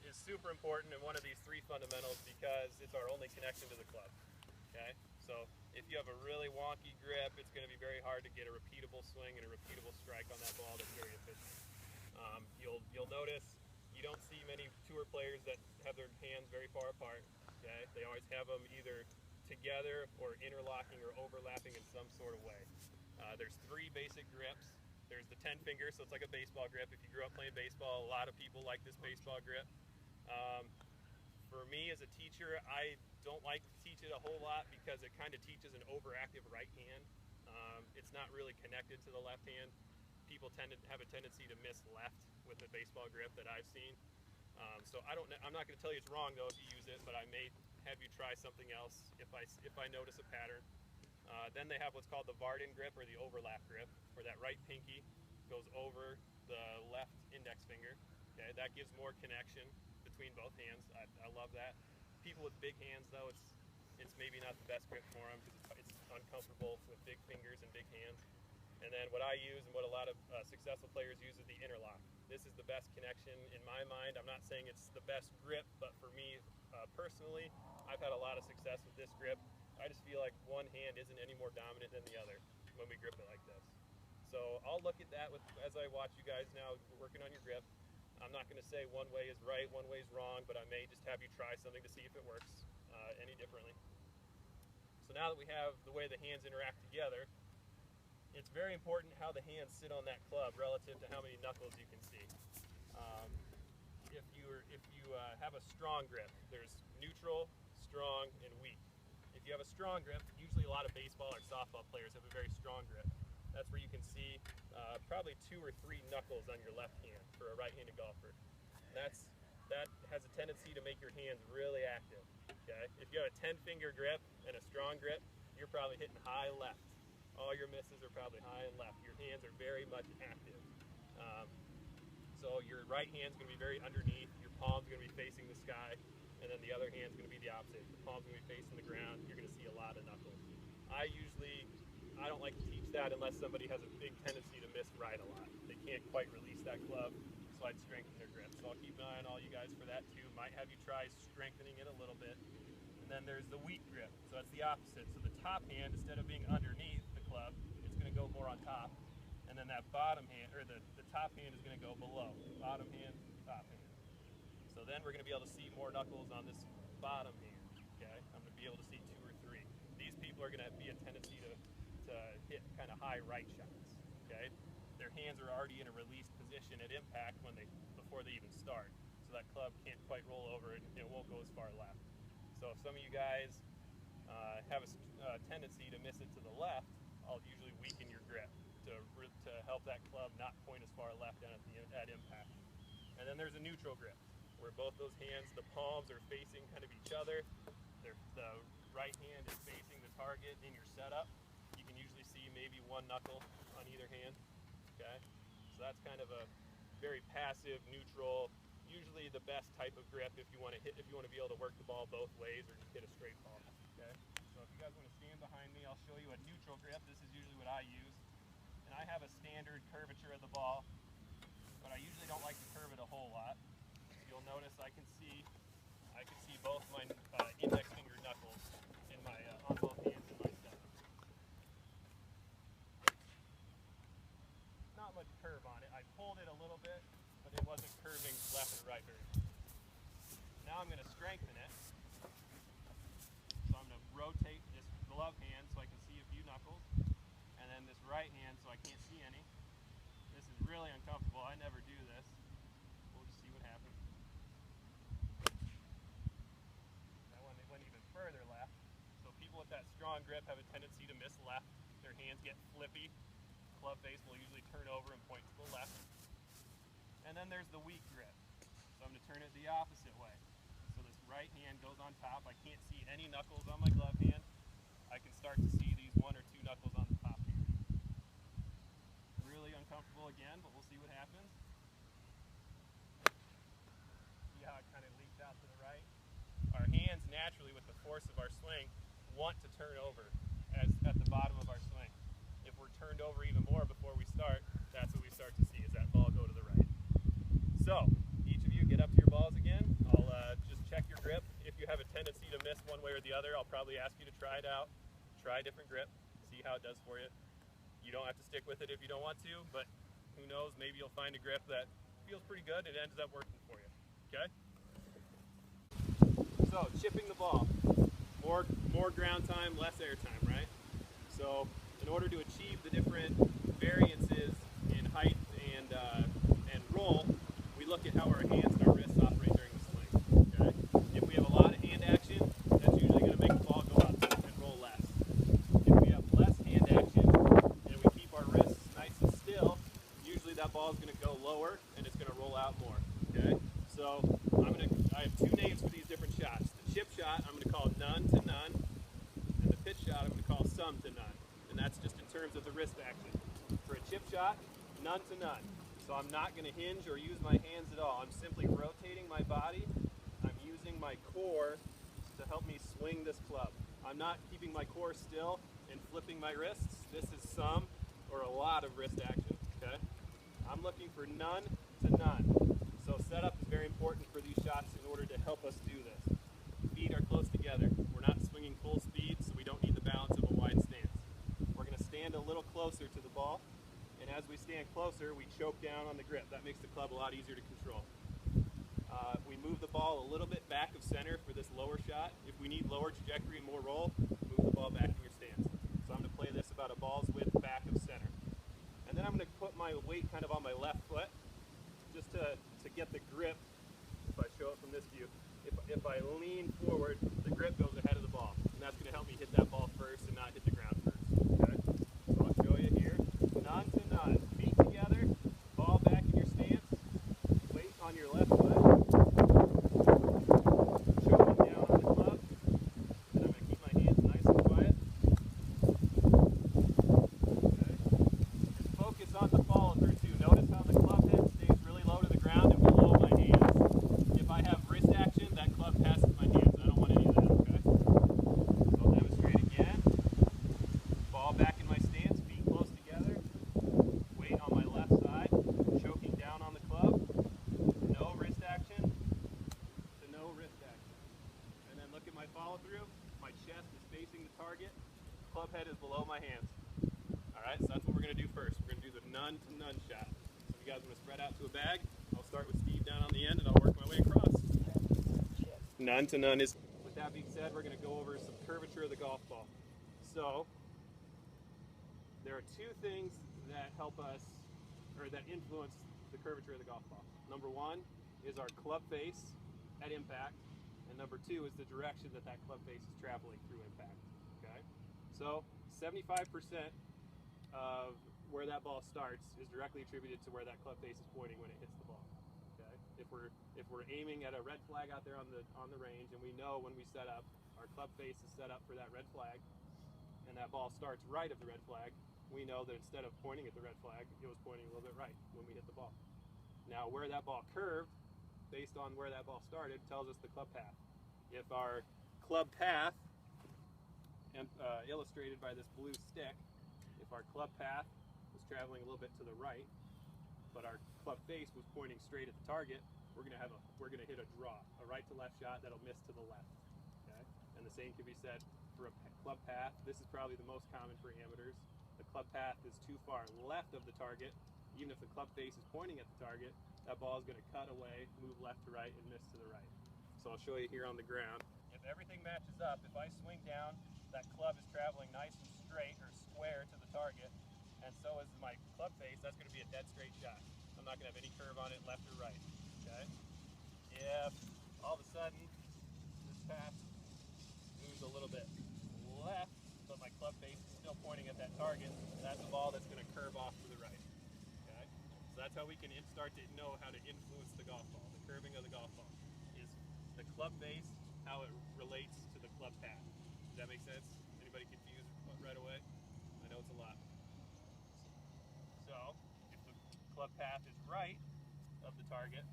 is super important in one of these three fundamentals because it's our only connection to the club. Okay, so if you have a really wonky grip, it's going to be very hard to get a repeatable swing and a repeatable strike on that ball that's very efficient. You'll notice you don't see many tour players that have their hands very far apart. Okay, they always have them either together or interlocking or overlapping in some sort of way. There's three basic grips. There's the 10 finger, so it's like a baseball grip. If you grew up playing baseball, a lot of people like this baseball grip. For me as a teacher, I don't like to teach it a whole lot because it kind of teaches an overactive right hand. It's not really connected to the left hand. People tend to have a tendency to miss left with the baseball grip that I've seen. So I'm not going to tell you it's wrong though if you use it, but I may have you try something else if I notice a pattern. Then they have what's called the Vardin grip or the overlap grip, where that right pinky goes over the left index finger. Okay, that gives more connection between both hands. I love that. People with big hands though, it's maybe not the best grip for them because it's uncomfortable with big fingers and big hands. And then what I use and what a lot of successful players use is the interlock. This is the best connection in my mind. I'm not saying it's the best grip, but for me personally, I've had a lot of success with this grip. I just feel like one hand isn't any more dominant than the other when we grip it like this. So I'll look at that as I watch you guys now working on your grip. I'm not going to say one way is right, one way is wrong, but I may just have you try something to see if it works any differently. So now that we have the way the hands interact together, it's very important how the hands sit on that club relative to how many knuckles you can see. If you have a strong grip, there's neutral, strong, and weak. If you have a strong grip, usually a lot of baseball or softball players have a very strong grip. That's where you can see probably 2 or 3 knuckles on your left hand for a right-handed golfer. That has a tendency to make your hands really active. Okay? If you have a 10-finger grip and a strong grip, you're probably hitting high left. All your misses are probably high and left. Your hands are very much active. So your right hand's going to be very underneath, your palm's going to be facing the sky, and then the other hand's going to be the opposite. The palm's going to be facing the ground. You're going to see a lot of knuckles. I don't like to teach that unless somebody has a big tendency to miss right a lot. They can't quite release that club, so I'd strengthen their grip. So I'll keep an eye on all you guys for that too. Might have you try strengthening it a little bit. And then there's the weak grip, so that's the opposite. So the top hand, instead of being underneath the club, it's going to go more on top. And then that bottom hand, or the top hand is going to go below. Bottom hand, top hand. So then we're going to be able to see more knuckles on this bottom hand. Okay, I'm going to be able to see 2 or 3. These people are going to be a tendency to hit kind of high right shots. Okay, their hands are already in a released position at impact before they even start. So that club can't quite roll over and it won't go as far left. So if some of you guys have a tendency to miss it to the left, I'll usually weaken your grip to help that club not point as far left at impact. And then there's a neutral grip, where both those hands, the palms are facing kind of each other. The right hand is facing the target in your setup. You can usually see maybe 1 knuckle on either hand. Okay, so that's kind of a very passive, neutral, usually the best type of grip if you want to be able to work the ball both ways or just hit a straight ball. Okay, so if you guys want to stand behind me, I'll show you a neutral grip. This is usually what I use, and I have a standard curvature of the ball, but I usually don't like to curve it a whole lot. You'll notice I can see both my index finger knuckles in my on both hands in my setup. Not much curve on it. I pulled it a little bit, but it wasn't curving left and right very much. Now I'm going to strengthen it. So I'm going to rotate this glove hand so I can see a few knuckles, and then this right hand so I can't see any. This is really uncomfortable. I never do this. We'll just see what happens. That one went even further left. So people with that strong grip have a tendency to miss left. Their hands get flippy. Club face will usually turn over and point to the left. And then there's the weak grip. So I'm going to turn it the opposite way. So this right hand goes on top. I can't see any knuckles on my glove hand. I can start to see these 1 or 2 knuckles on the top here. Really uncomfortable again, but we'll see what happens. See how it kind of leaks out to the right? Our hands naturally, with the force of our swing, want to turn over at the bottom of our swing. If we're turned over even more before we start, that's what we start to see, is that ball go to the right. So, each of you get up to your balls again. tendency to miss one way or the other, I'll probably ask you to try it out, try a different grip, see how it does for you. You don't have to stick with it if you don't want to, but who knows, maybe you'll find a grip that feels pretty good and it ends up working for you, okay? So, chipping the ball. More ground time, less air time, right? So, in order to achieve the different variances in height and roll, we look at how our hands and our wrists operate during the swing, okay? If we have a lot of hand action, that's usually going to make the ball go up and roll less. If we have less hand action and we keep our wrists nice and still, usually that ball is going to go lower and it's going to roll out more, okay? So, I have two names for these different shots. The chip shot, I'm going to call none to none, and the pitch shot, I'm going to call some to none. And that's just in terms of the wrist action. For a chip shot, none to none. So I'm not going to hinge or use my hands at all. I'm simply rotating my body. I'm using my core to help me swing this club. I'm not keeping my core still and flipping my wrists. This is some or a lot of wrist action, okay? I'm looking for none to none. So setup is very important for these shots in order to help us do this. Feet are close together. We're not swinging full speed, so we don't need the balance of a wide stance. We're going to stand a little closer to the ball, and as we stand closer, we choke down on the grip. That makes the club a lot easier to control. We move the ball a little bit back of center for this lower shot. If we need lower trajectory and more roll, move the ball back in your stance. So I'm going to play this about a ball's width back of center. And then I'm going to put my weight kind of on my left foot, just to get the grip. If I show it from this view, if I lean forward, the grip goes ahead of the ball, and that's going to help me hit that ball first and not hit the ground first. Okay? So I'll show you here. None to none. Feet together, ball back in your stance, weight on your left foot, choking down on the club, and I'm going to keep my hands nice and quiet. Okay? And focus on the follow through too. Notice how the club head stays really low to the ground and below my hands. If I have wrist action, that club passes my hands. I don't want any of that, okay? So I'll demonstrate again. Ball back in my stance, feet close together. Weight on my left side, choking down on the club. No wrist action to no wrist action. And then look at my follow through. My chest is facing the target. Club head is below my hands. Alright, so that's what we're going to do first. We're going to do the none to none shot. So if you guys want to spread out to a bag, I'll start with Steve down on the end and I'll work my way across. None to none is. With that being said, we're going to go over some curvature of the golf ball. So, there are two things that help us, or that influence the curvature of the golf ball. Number one is our club face at impact, and number two is the direction that that club face is traveling through impact. Okay? So, 75% of where that ball starts is directly attributed to where that club face is pointing when it hits the ball. Okay? If we're aiming at a red flag out there on the range, and we know when we set up, our club face is set up for that red flag, and that ball starts right of the red flag, we know that instead of pointing at the red flag, it was pointing a little bit right when we hit the ball. Now, where that ball curved, based on where that ball started, tells us the club path. If our club path, illustrated by this blue stick, if our club path was traveling a little bit to the right, but our club face was pointing straight at the target, we're going to hit a draw, a right to left shot that'll miss to the left. Okay? And the same can be said for a club path. This is probably the most common for amateurs. The club path is too far left of the target. Even if the club face is pointing at the target, that ball is going to cut away, move left to right, and miss to the right. So I'll show you here on the ground. If everything matches up, if I swing down, that club is traveling nice and straight or square to the target, and so is my club face, that's going to be a dead straight shot. I'm not going to have any curve on it left or right. Okay? If all of a sudden this path moves a little bit left, but my club face is still pointing at that target, that's a ball that's going to curve off to the right. Okay? So that's how we can start to know how to influence the golf ball. The curving of the golf ball is the club face, how it relates to the club path. Does that make sense? Anybody confused right away? I know it's a lot. So, if the club path is right of the target,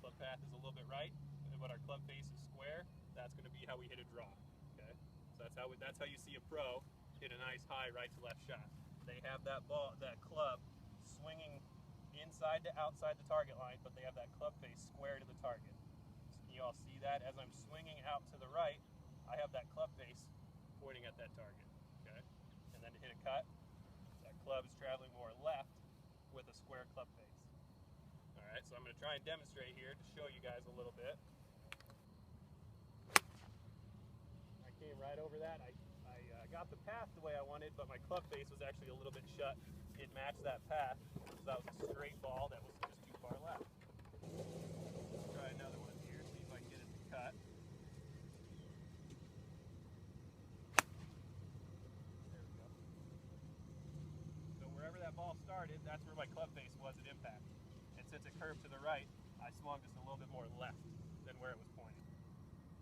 club path is a little bit right, but our club face is square, that's going to be how we hit a draw. Okay? So that's how you see a pro hit a nice high right to left shot. They have that club swinging inside to outside the target line, but they have that club face square to the target. You all see that as I'm swinging out to the right, I have that club face pointing at that target. Okay, and then to hit a cut, that club is traveling more left with a square club face. All right, so I'm going to try and demonstrate here to show you guys a little bit. I came right over that. I got the path the way I wanted, but my club face was actually a little bit shut. It matched that path, so that was a straight ball that was just too far left. Let's try another one here, see if I can get it to cut. There we go. So wherever that ball started, that's where my club face was at impact. And since it curved to the right, I swung just a little bit more left than where it was pointing.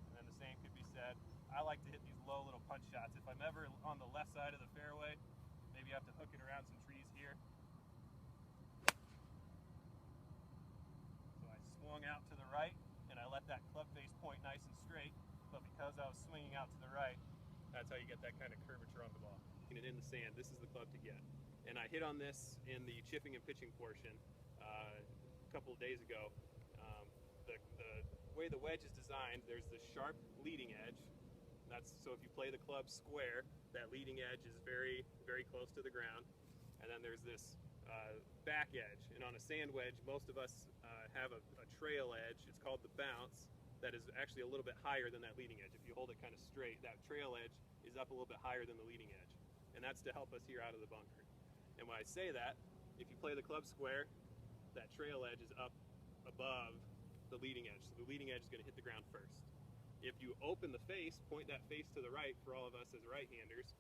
And then the same could be said. I like to hit these low little punch shots. If I'm ever on the left side of the fairway, maybe I have to hook it around some trees here. So I swung out to the right, and I let that club face point nice and straight, but because I was swinging out to the right, that's how you get that kind of curvature on the ball. And in the sand, this is the club to get. And I hit on this in the chipping and pitching portion a couple of days ago. The way the wedge is designed, there's the sharp leading edge. So if you play the club square, that leading edge is very, very close to the ground. And then there's this back edge. And on a sand wedge, most of us have a trail edge. It's called the bounce. That is actually a little bit higher than that leading edge. If you hold it kind of straight, that trail edge is up a little bit higher than the leading edge. And that's to help us here out of the bunker. And when I say that, if you play the club square, that trail edge is up above the leading edge. So the leading edge is going to hit the ground first. If you open the face, point that face to the right for all of us as right-handers,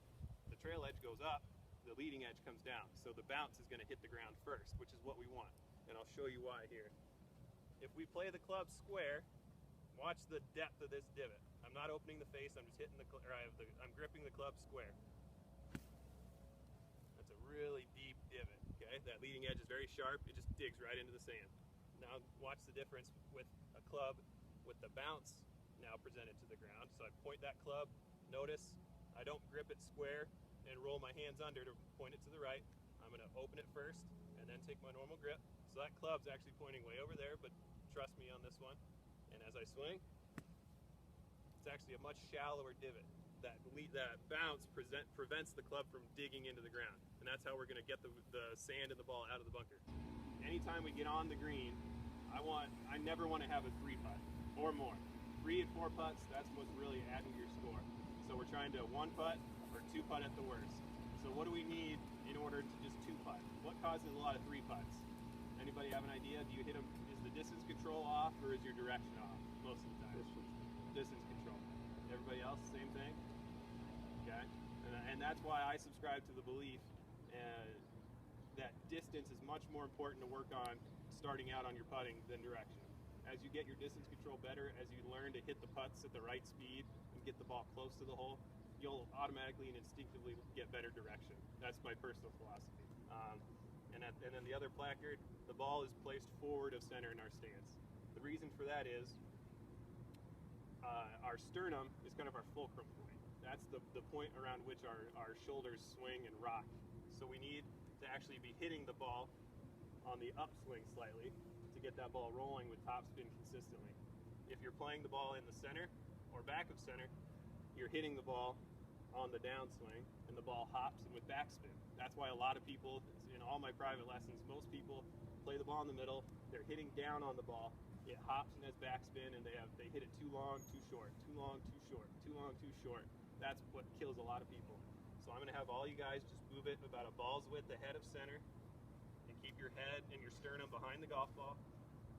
the trail edge goes up, the leading edge comes down. So the bounce is going to hit the ground first, which is what we want. And I'll show you why here. If we play the club square, watch the depth of this divot. I'm not opening the face, I'm just hitting I'm gripping the club square. That's a really deep divot, okay? That leading edge is very sharp, it just digs right into the sand. Now watch the difference with a club with the bounce now presented to the ground. So I point that club, notice I don't grip it square and roll my hands under to point it to the right. I'm going to open it first and then take my normal grip. So that club's actually pointing way over there, but trust me on this one. And as I swing, it's actually a much shallower divot. That bounce prevents the club from digging into the ground. And that's how we're going to get the sand and the ball out of the bunker. Anytime we get on the green, I never want to have a 3-putt or more. 3 and 4 putts, that's what's really adding to your score. So we're trying to 1-putt or 2-putt at the worst. So what do we need in order to just 2-putt? What causes a lot of 3-putts? Anybody have an idea? Do you hit them, is the distance control off or is your direction off most of the time? Distance control. Everybody else, same thing? Okay. And that's why I subscribe to the belief that distance is much more important to work on starting out on your putting than direction. As you get your distance control better, as you learn to hit the putts at the right speed and get the ball close to the hole, you'll automatically and instinctively get better direction. That's my personal philosophy. And then the other placard, the ball is placed forward of center in our stance. The reason for that is our sternum is kind of our fulcrum point. That's the point around which our shoulders swing and rock. So we need to actually be hitting the ball on the upswing slightly to get that ball rolling with topspin consistently. If you're playing the ball in the center or back of center, you're hitting the ball on the downswing and the ball hops and with backspin. That's why a lot of people, in all my private lessons, most people play the ball in the middle, they're hitting down on the ball, it hops and has backspin, and they hit it too long, too short, too long, too short, too long, too short. That's what kills a lot of people. So I'm going to have all you guys just move it about a ball's width ahead of center, keep your head and your sternum behind the golf ball,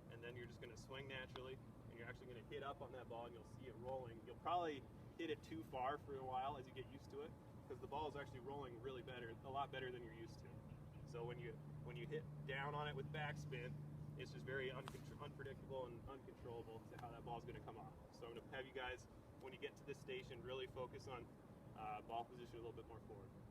and then you're just going to swing naturally, and you're actually going to hit up on that ball, and you'll see it rolling. You'll probably hit it too far for a while as you get used to it, because the ball is actually rolling really a lot better than you're used to. So when you hit down on it with backspin, it's just very unpredictable and uncontrollable to how that ball's going to come off. So I'm going to have you guys, when you get to this station, really focus on ball position a little bit more forward. Okay?